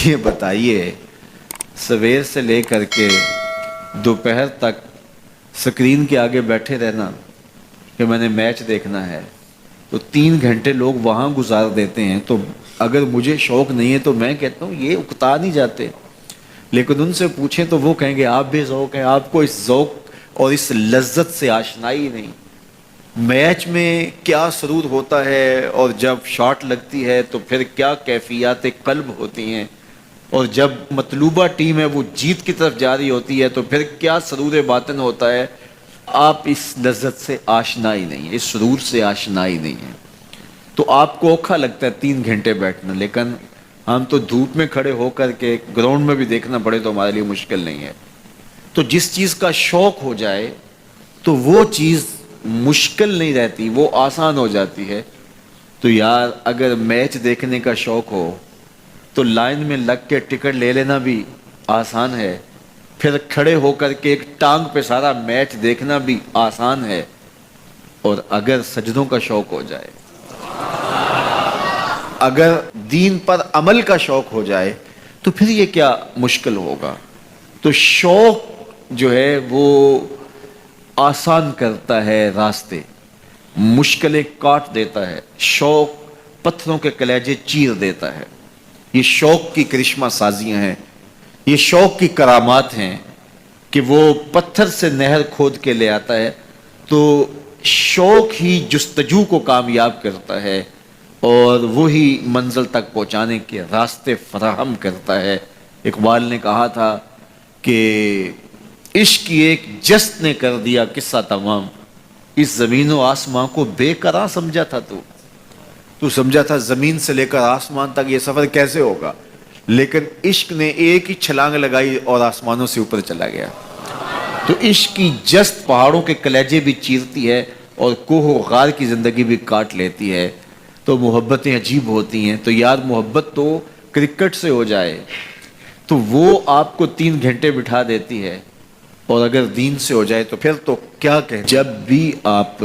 یہ بتائیے سویر سے لے کر کے دوپہر تک سکرین کے آگے بیٹھے رہنا کہ میں نے میچ دیکھنا ہے، تو 3 گھنٹے لوگ وہاں گزار دیتے ہیں. تو اگر مجھے شوق نہیں ہے تو میں کہتا ہوں یہ اکتا نہیں جاتے، لیکن ان سے پوچھیں تو وہ کہیں گے آپ بھی ذوق ہیں، آپ کو اس ذوق اور اس لذت سے آشنائی نہیں. میچ میں کیا سرور ہوتا ہے، اور جب شاٹ لگتی ہے تو پھر کیا کیفیات قلب ہوتی ہیں، اور جب مطلوبہ ٹیم ہے وہ جیت کی طرف جا رہی ہوتی ہے تو پھر کیا سرور باطن ہوتا ہے. آپ اس لذت سے آشنائی نہیں ہے، اس سرور سے آشنائی نہیں ہے. تو آپ کو اوکھا لگتا ہے 3 گھنٹے بیٹھنا، لیکن ہم تو دھوپ میں کھڑے ہو کر کے گراؤنڈ میں بھی دیکھنا پڑے تو ہمارے لیے مشکل نہیں ہے. تو جس چیز کا شوق ہو جائے تو وہ چیز مشکل نہیں رہتی، وہ آسان ہو جاتی ہے. تو یار اگر میچ دیکھنے کا شوق ہو تو لائن میں لگ کے ٹکٹ لے لینا بھی آسان ہے، پھر کھڑے ہو کر کے ایک ٹانگ پہ سارا میچ دیکھنا بھی آسان ہے. اور اگر سجدوں کا شوق ہو جائے، اگر دین پر عمل کا شوق ہو جائے تو پھر یہ کیا مشکل ہوگا. تو شوق جو ہے وہ آسان کرتا ہے راستے، مشکلیں کاٹ دیتا ہے. شوق پتھروں کے کلیجے چیر دیتا ہے. یہ شوق کی کرشمہ سازیاں ہیں، یہ شوق کی کرامات ہیں کہ وہ پتھر سے نہر کھود کے لے آتا ہے. تو شوق ہی جستجو کو کامیاب کرتا ہے اور وہی منزل تک پہنچانے کے راستے فراہم کرتا ہے. اقبال نے کہا تھا کہ عشق کی ایک جست نے کر دیا قصہ تمام، اس زمین و آسمان کو بے قرار سمجھا تھا. تو سمجھا تھا زمین سے لے کر آسمان تک یہ سفر کیسے ہوگا، لیکن عشق نے ایک ہی چھلانگ لگائی اور آسمانوں سے اوپر چلا گیا. تو عشق کی جست پہاڑوں کے کلیجے بھی چیرتی ہے اور کوہ و غار کی زندگی بھی کاٹ لیتی ہے. تو محبتیں عجیب ہوتی ہیں. تو یار محبت تو کرکٹ سے ہو جائے تو وہ آپ کو 3 گھنٹے بٹھا دیتی ہے، اور اگر دین سے ہو جائے تو پھر تو کیا کہیں. جب بھی آپ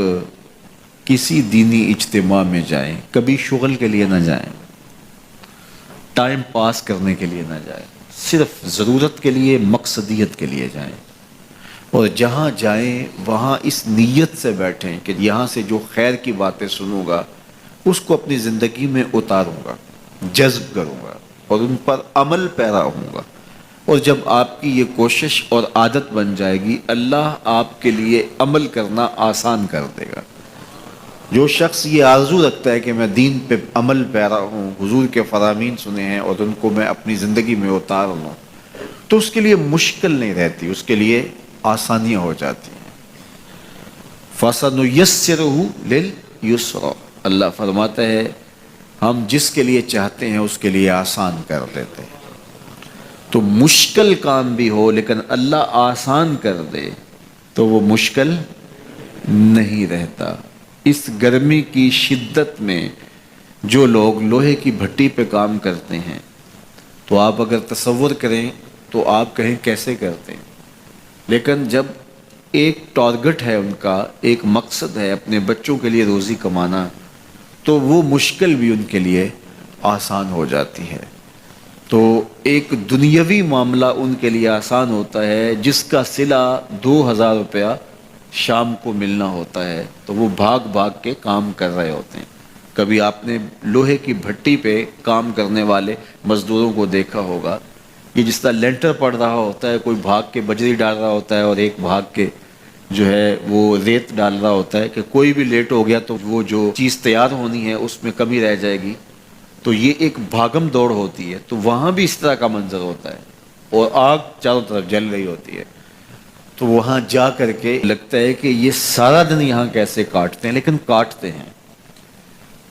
کسی دینی اجتماع میں جائیں کبھی شغل کے لیے نہ جائیں، ٹائم پاس کرنے کے لیے نہ جائیں، صرف ضرورت کے لیے، مقصدیت کے لیے جائیں. اور جہاں جائیں وہاں اس نیت سے بیٹھیں کہ یہاں سے جو خیر کی باتیں سنوں گا اس کو اپنی زندگی میں اتاروں گا، جذب کروں گا اور ان پر عمل پیرا ہوں گا. اور جب آپ کی یہ کوشش اور عادت بن جائے گی، اللہ آپ کے لیے عمل کرنا آسان کر دے گا. جو شخص یہ آرزو رکھتا ہے کہ میں دین پہ عمل پیرا ہوں، حضور کے فرامین سنے ہیں اور ان کو میں اپنی زندگی میں اتار لوں، تو اس کے لیے مشکل نہیں رہتی، اس کے لیے آسانیاں ہو جاتی ہیں. فَسَنُيَسِّرُهُ لِلْيُسْرَىٰ، اللہ فرماتا ہے ہم جس کے لیے چاہتے ہیں اس کے لیے آسان کر دیتے ہیں. تو مشکل کام بھی ہو لیکن اللہ آسان کر دے تو وہ مشکل نہیں رہتا. اس گرمی کی شدت میں جو لوگ لوہے کی بھٹی پہ کام کرتے ہیں تو آپ اگر تصور کریں تو آپ کہیں کیسے کرتے ہیں، لیکن جب ایک ٹارگٹ ہے، ان کا ایک مقصد ہے اپنے بچوں کے لیے روزی کمانا، تو وہ مشکل بھی ان کے لیے آسان ہو جاتی ہے. تو ایک دنیاوی معاملہ ان کے لیے آسان ہوتا ہے جس کا صلہ 2000 روپیہ شام کو ملنا ہوتا ہے، تو وہ بھاگ بھاگ کے کام کر رہے ہوتے ہیں. کبھی آپ نے لوہے کی بھٹی پہ کام کرنے والے مزدوروں کو دیکھا ہوگا، یہ جس طرح لینٹر پڑ رہا ہوتا ہے، کوئی بھاگ کے بجری ڈال رہا ہوتا ہے اور ایک بھاگ کے جو ہے وہ ریت ڈال رہا ہوتا ہے کہ کوئی بھی لیٹ ہو گیا تو وہ جو چیز تیار ہونی ہے اس میں کمی رہ جائے گی. تو یہ ایک بھاگم دوڑ ہوتی ہے. تو وہاں بھی اس طرح کا منظر ہوتا ہے اور آگ چاروں طرف جل رہی ہوتی ہے. تو وہاں جا کر کے لگتا ہے کہ یہ سارا دن یہاں کیسے کاٹتے ہیں، لیکن کاٹتے ہیں.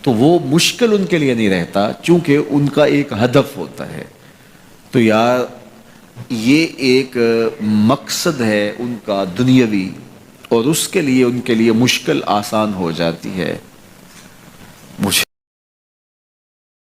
تو وہ مشکل ان کے لیے نہیں رہتا چونکہ ان کا ایک ہدف ہوتا ہے. تو یار یہ ایک مقصد ہے ان کا دنیاوی، اور اس کے لیے ان کے لیے مشکل آسان ہو جاتی ہے. مجھے